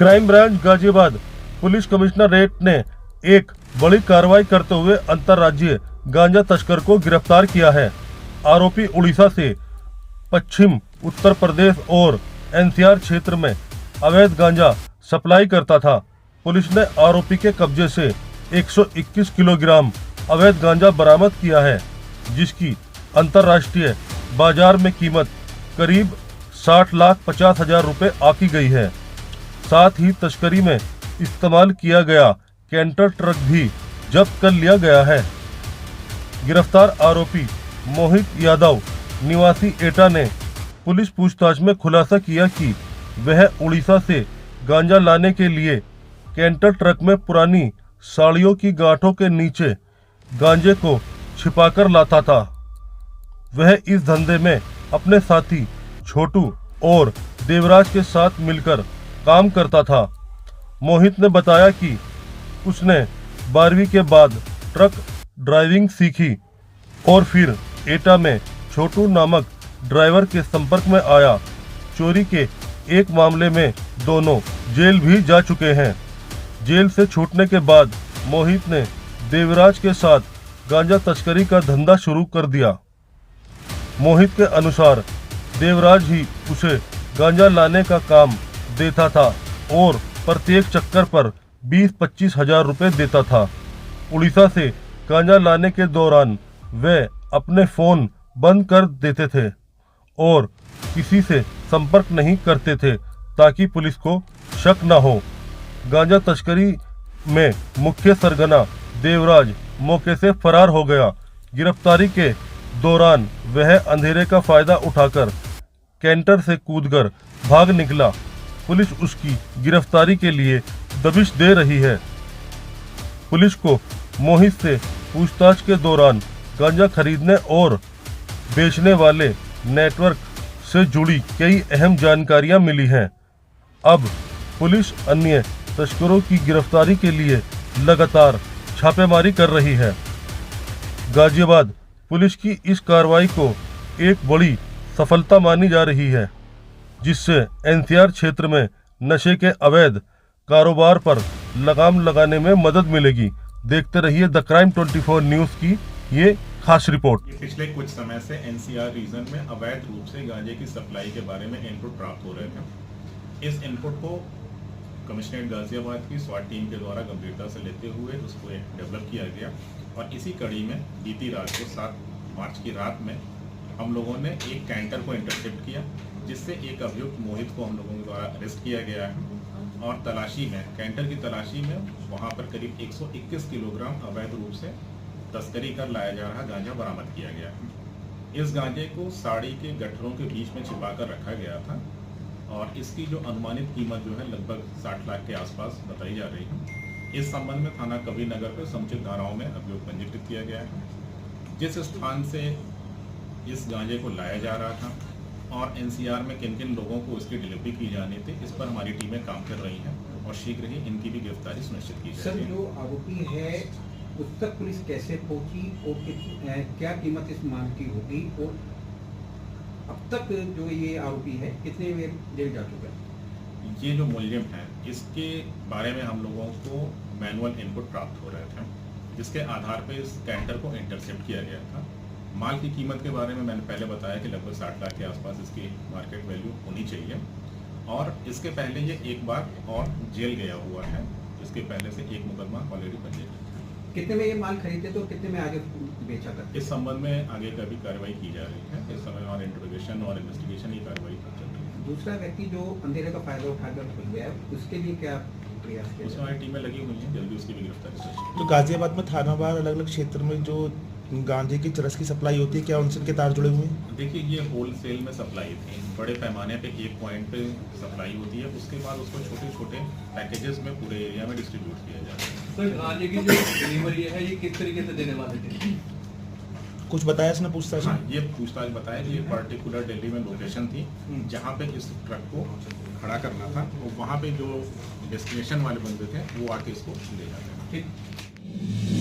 Crime branch Ghaziabad police commissionerate ने एक बड़ी कार्रवाई करते हुए अंतर्राज्यीय गांजा तस्कर को गिरफ्तार किया है। आरोपी उड़ीसा से पश्चिम उत्तर प्रदेश और एनसीआर क्षेत्र में अवैध गांजा सप्लाई करता था। पुलिस ने आरोपी के कब्जे से 121 किलोग्राम अवैध गांजा बरामद किया है, जिसकी अंतर्राष्ट्रीय बाजार में कीमत करीब 60,50,000 रुपए आकी गई है। साथ ही तस्करी में इस्तेमाल किया गया कैंटर ट्रक भी जब्त कर लिया गया है। गिरफ्तार आरोपी मोहित यादव निवासी एटा ने पुलिस पूछताछ में खुलासा किया कि वह उड़ीसा से गांजा लाने के लिए कैंटर ट्रक में पुरानी साड़ियों की गांठों के नीचे गांजे को छिपाकर लाता था। वह इस धंधे में अपने साथी छोटू और देवराज के साथ मिलकर काम करता था। मोहित ने बताया कि उसने 12वीं के बाद ट्रक ड्राइविंग सीखी और फिर एटा में छोटू नामक ड्राइवर के संपर्क में आया। चोरी के एक मामले में दोनों जेल भी जा चुके हैं। जेल से छूटने के बाद मोहित ने देवराज के साथ गांजा तस्करी का धंधा शुरू कर दिया। मोहित के अनुसार देवराज ही उसे गांजा लाने का काम देता था और प्रत्येक चक्कर पर 20-25 हजार रुपए देता था। उड़ीसा से गांजा लाने के दौरान वे अपने फोन बंद कर देते थे और किसी से संपर्क नहीं करते थे ताकि पुलिस को शक न हो। गांजा तस्करी में मुख्य सरगना देवराज मौके से फरार हो गया। गिरफ्तारी के दौरान वह अंधेरे का फायदा उठाकर कैंटर से कूदकर भाग निकला। पुलिस उसकी गिरफ्तारी के लिए दबिश दे रही है। पुलिस को मोहित से पूछताछ के दौरान गांजा खरीदने और बेचने वाले नेटवर्क से जुड़ी कई अहम जानकारियां मिली हैं। अब पुलिस अन्य तस्करों की गिरफ्तारी के लिए लगातार छापेमारी कर रही है। गाजियाबाद पुलिस की इस कार्रवाई को एक बड़ी सफलता मानी जा रही है, जिससे एनसीआर क्षेत्र में नशे के अवैध कारोबार पर लगाम लगाने में मदद मिलेगी। देखते रहिए द क्राइम 24 न्यूज़ की ये खास रिपोर्ट। पिछले कुछ समय से एनसीआर रीजन में अवैध रूप से गांजे की सप्लाई के बारे में इनपुट प्राप्त हो रहे थे। इस इनपुट को कमिश्नरेट गाजियाबाद की स्वाट टीम के द्वारा गंभीरता से लेते हुए उसको डेवलप किया गया और इसी कड़ी में बीती रात को 7 मार्च की रात में हम लोगों ने एक कैंटर को इंटरसेप्ट किया, जिससे एक अभियुक्त मोहित को हम लोगों के द्वारा अरेस्ट किया गया है और तलाशी में कैंटर की तलाशी में वहां पर करीब 121 किलोग्राम अवैध रूप से तस्करी कर लाया जा रहा गांजा बरामद किया गया है। इस गांजे को साड़ी के गठरों के बीच में छिपा कर रखा गया था और इसकी जो अनुमानित कीमत जो है लगभग 60 लाख के आसपास बताई जा रही है। इस संबंध में थाना कबीर नगर पर समुचित धाराओं में अभियोग पंजीकृत किया गया है। जिस स्थान से इस गांजे को लाया जा रहा था और एनसीआर में किन किन लोगों को इसकी डिलीवरी की जानी थी, इस पर हमारी टीमें काम कर रही हैं और शीघ्र ही इनकी भी गिरफ्तारी सुनिश्चित की जाएगी। सर, जो आरोपी है उस तक पुलिस कैसे पहुंची और क्या कीमत इस माल की होगी और अब तक जो ये आरोपी है कितने में जेल जा चुका है? ये जो मुलजिम है इसके बारे में हम लोगों को मैनुअल इनपुट प्राप्त हो रहे थे, जिसके आधार पर इस कैंटर को इंटरसेप्ट किया गया था। माल की कीमत के बारे में मैंने पहले बताया कि लगभग 60 लाख के आसपास इसकी मार्केट वैल्यू होनी चाहिए और इसके पहले ये एक बार और जेल गया हुआ है। इसके पहले से एक मुकदमा ऑलरेडी पंजीकृत है। कितने में ये माल खरीदते तो कितने में आगे बेचा करते? इस संबंध में आगे का भी कार्रवाई की जा रही है। इस समय और इंट्रोगेशन और इन्वेस्टिगेशन की कार्रवाई चल रही है। दूसरा व्यक्ति जो अंधेरे का फायदा उठाकर खुल गया है उसके लिए क्या प्रयास किया? उसमें हमारी टीमें लगी हुई हैं, जल्दी उसकी भी गिरफ्तारी होगी। तो गाजियाबाद में थानावार अलग अलग क्षेत्र में जो गांजे की चरस की सप्लाई होती है, क्या उनसे के तार जुड़े हुए हैं? देखिए, ये होलसेल में सप्लाई थी, बड़े पैमाने पे एक पॉइंट पे सप्लाई होती है, उसके बाद उसको छोटे छोटे पैकेजेस में पूरे एरिया में डिस्ट्रीब्यूट किया जाता है। सर, गांजे की जो डिलीवरी है ये किस तरीके से देने वाले थे? कुछ बताया इसने पूछताछ? हाँ, ये पूछताछ बताया कि ये पर्टिकुलर दिल्ली में लोकेशन थी जहाँ पे इस ट्रक को खड़ा करना था और वहाँ पे जो डेस्टिनेशन वाले बंदे थे वो आके इसको ले जाते हैं।